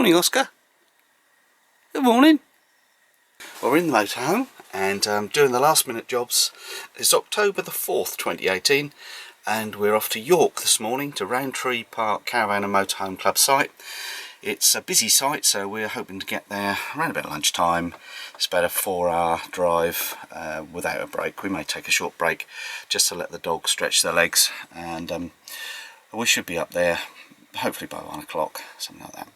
Morning, Oscar. Good morning. Well, we're in the motorhome and doing the last minute jobs. It's October the 4th 2018 and we're off to York this morning to Rowntree Park Caravan and Motorhome Club site. It's a busy site, so we're hoping to get there around about lunchtime. It's about a 4-hour drive without a break. We may take a short break just to let the dog stretch their legs, and we should be up there hopefully by 1 o'clock, something like that.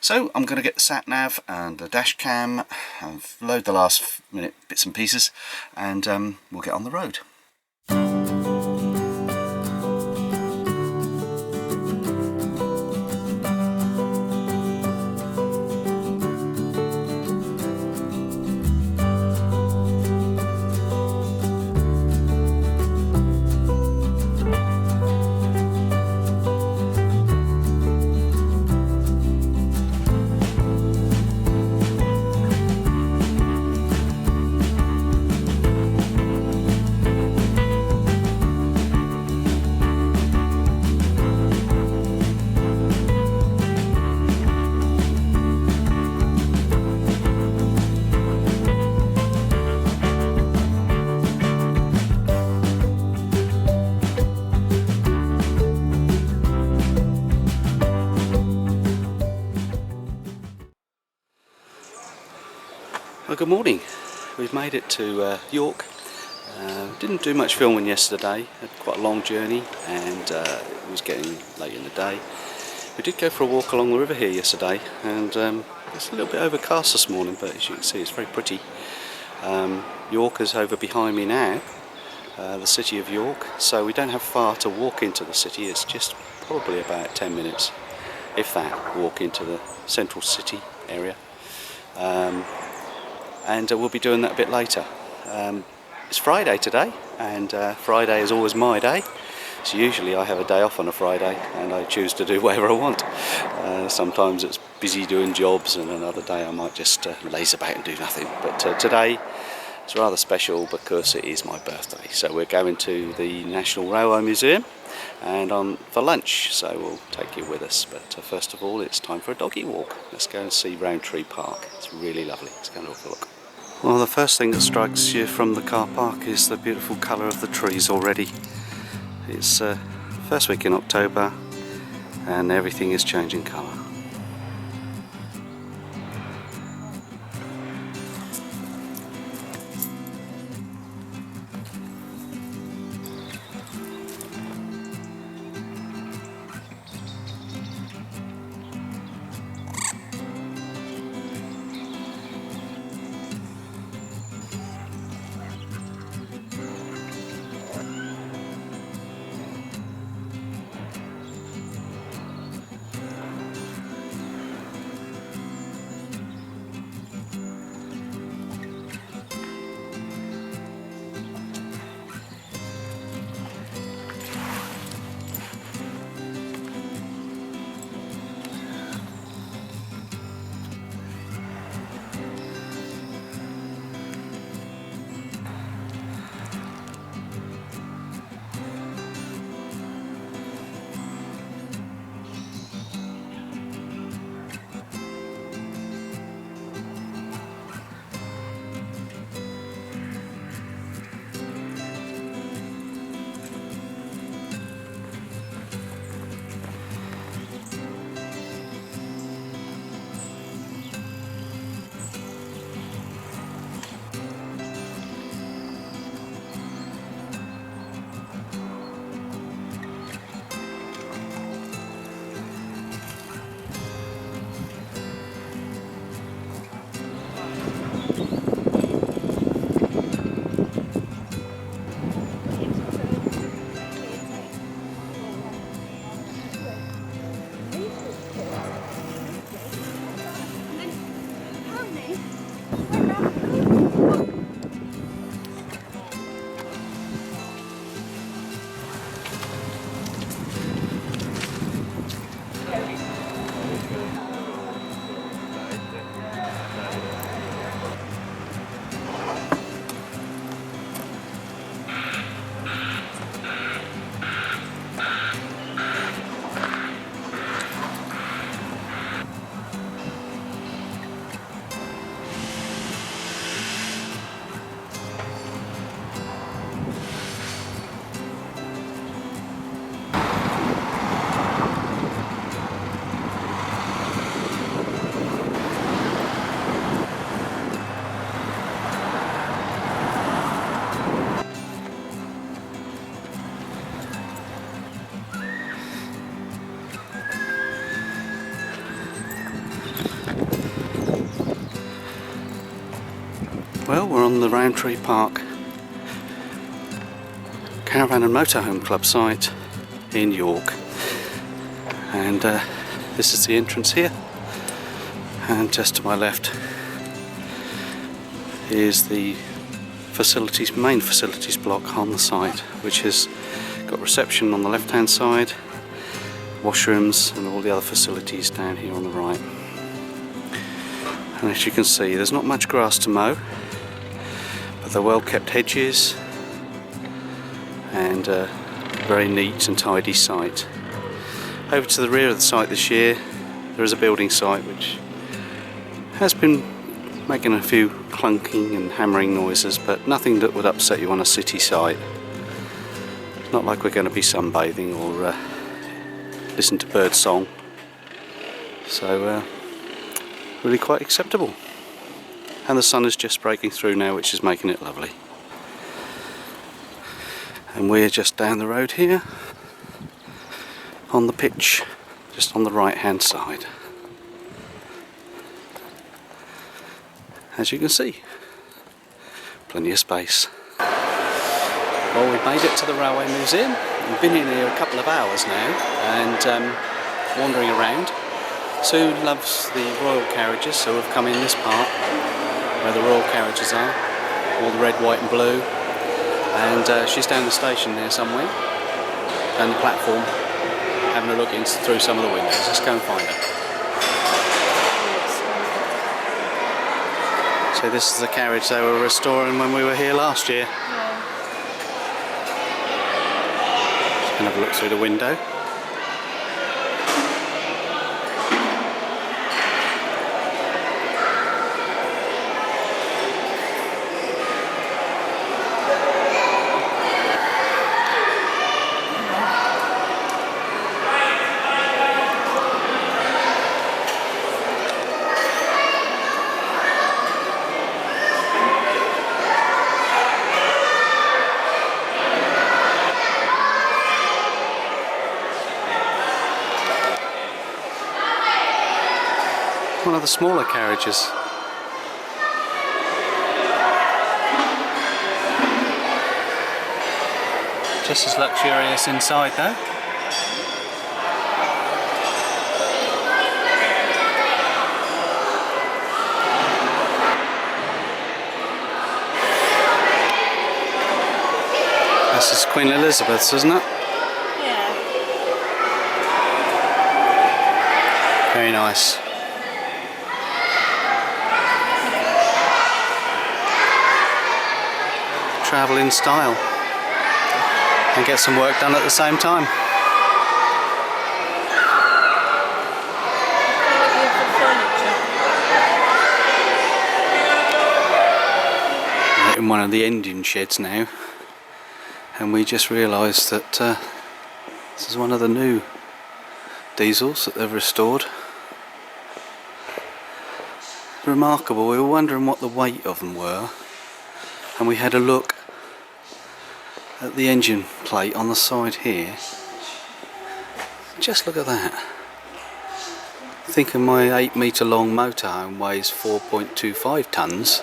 So I'm going to get the sat nav and the dash cam and load the last minute bits and pieces, and we'll get on the road. Well, good morning. We've made it to York. Didn't do much filming yesterday. Had quite a long journey and it was getting late in the day. We did go for a walk along the river here yesterday, and it's a little bit overcast this morning, but as you can see it's very pretty. York is over behind me now, the city of York, so we don't have far to walk into the city. It's just probably about 10 minutes, if that, walk into the central city area. And we'll be doing that a bit later. It's Friday today, and Friday is always my day. So usually I have a day off on a Friday and I choose to do whatever I want. Sometimes it's busy doing jobs, and another day I might just laze about and do nothing. But today it's rather special because it is my birthday. So we're going to the National Railway Museum and on for lunch, so we'll take you with us. But first of all, it's time for a doggy walk. Let's go and see Rowntree Park. It's really lovely. Let's go and have a look. Well, the first thing that strikes you from the car park is the beautiful colour of the trees already. It's first week in October and everything is changing colour. Well, we're on the Rowntree Park Caravan and Motorhome Club site in York, and this is the entrance here, and just to my left is the main facilities block on the site, which has got reception on the left hand side, washrooms and all the other facilities down here on the right. And as you can see, there's not much grass to mow, but they're well kept hedges and a very neat and tidy site. Over to the rear of the site this year there is a building site which has been making a few clunking and hammering noises, but nothing that would upset you on a city site. It's not like we're going to be sunbathing or listen to bird song, so really quite acceptable. And the sun is just breaking through now, which is making it lovely. And we're just down the road here on the pitch, just on the right hand side. As you can see, plenty of space. Well, we've made it to the Railway Museum. We've been in here a couple of hours now and wandering around. Sue loves the royal carriages, so we've come in this part where the royal carriages are, all the red, white and blue, and she's down the station there somewhere, down the platform, having a look through some of the windows. Let's go and find her. So this is the carriage they were restoring when we were here last year. Just going to have a look through the window. One of the smaller carriages. Just as luxurious inside though. This is Queen Elizabeth's, isn't it? Yeah. Very nice. Travel in style and get some work done at the same time. We're in one of the engine sheds now, and we just realised that this is one of the new diesels that they've restored. Remarkable. We were wondering what the weight of them were, and we had a look at the engine plate on the side here. Just look at that. Thinking my 8 metre long motorhome weighs 4.25 tonnes.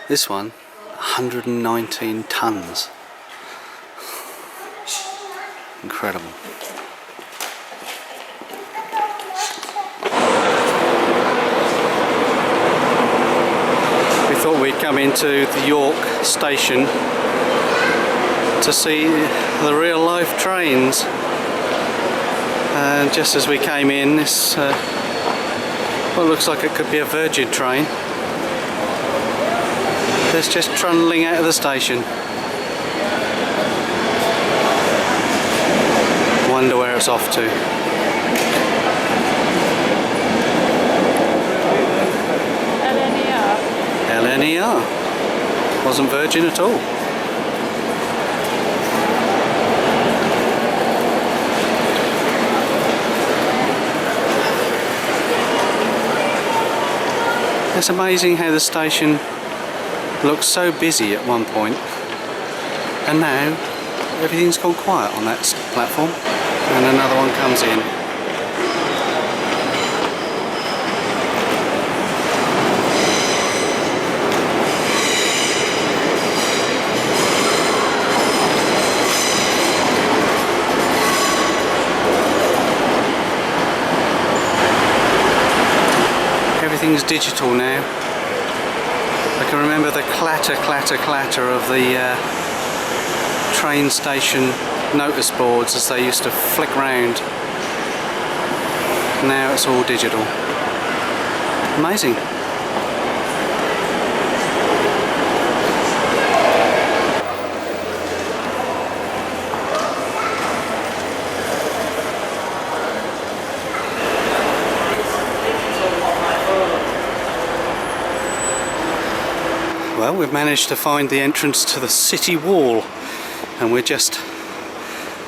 This one 119 tonnes. Incredible. We thought we'd come into the York station to see the real life trains, and just as we came in, this well, looks like it could be a Virgin train. It's just trundling out of the station. Wonder where it's off to. LNER. Wasn't Virgin at all. It's amazing how the station looked so busy at one point, and now everything's gone quiet on that platform, and another one comes in. everything's digital now. I can remember the clatter of the train station notice boards as they used to flick round. Now it's all digital. Amazing. Well, we've managed to find the entrance to the city wall, and we're just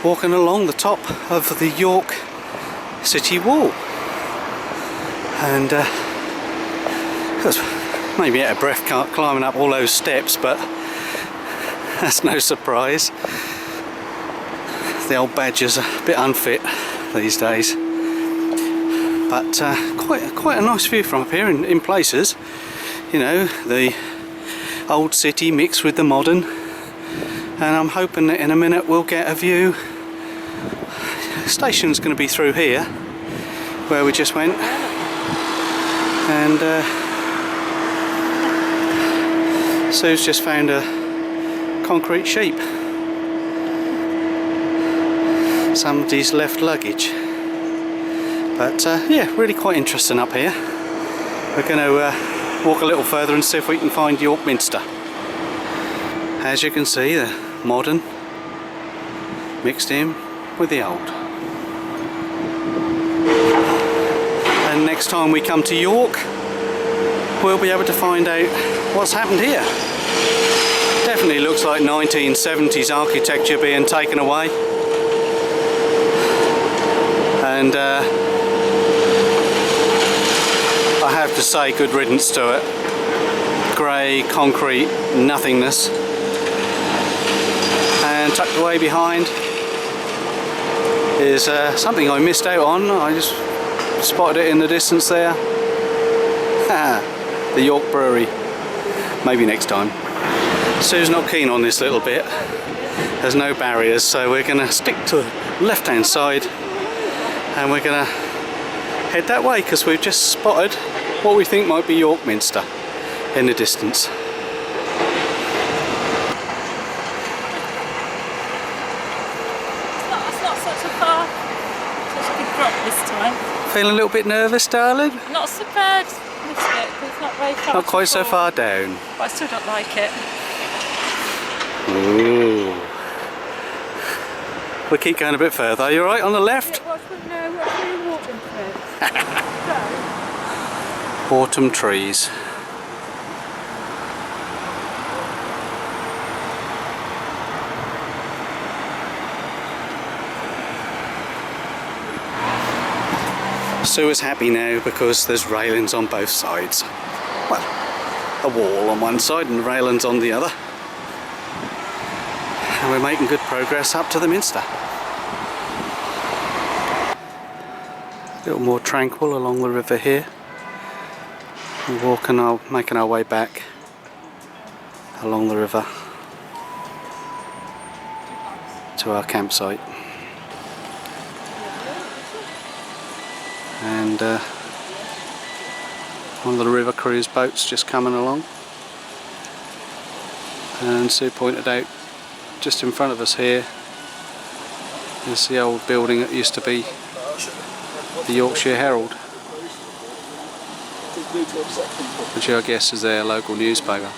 walking along the top of the York city wall. And I was maybe out of breath climbing up all those steps, but that's no surprise. The old badger's a bit unfit these days, but quite a nice view from up here in places. You know, the old city mixed with the modern, and I'm hoping that in a minute we'll get a view. The station's going to be through here where we just went, and Sue's just found a concrete sheep. Somebody's left luggage, but yeah, really quite interesting up here. We're going to walk a little further and see if we can find York Minster. As you can see, the modern mixed in with the old. And next time we come to York, we'll be able to find out what's happened here. Definitely looks like 1970s architecture being taken away. And I have to say, good riddance to it. Grey, concrete, nothingness. And tucked away behind is something I missed out on. I just spotted it in the distance there. The York Brewery. Maybe next time. Sue's not keen on this little bit. There's no barriers, so we're going to stick to the left-hand side, and we're going to head that way because we've just spotted what we think might be York Minster in the distance. It's not such a big drop this time. Feeling a little bit nervous, darling? Not so bad this bit, it's not very far. Not quite so far down. But I still don't like it. Ooh. We'll keep going a bit further. Are you alright on the left? Yeah, what's we walking through? Autumn trees. Sue is happy now because there's railings on both sides. Well, a wall on one side and railings on the other. And we're making good progress up to the Minster. A little more tranquil along the river here. We're making our way back along the river to our campsite. And one of the river cruise boats just coming along. And Sue pointed out just in front of us here is the old building that used to be the Yorkshire Herald, which I guess is their local newspaper.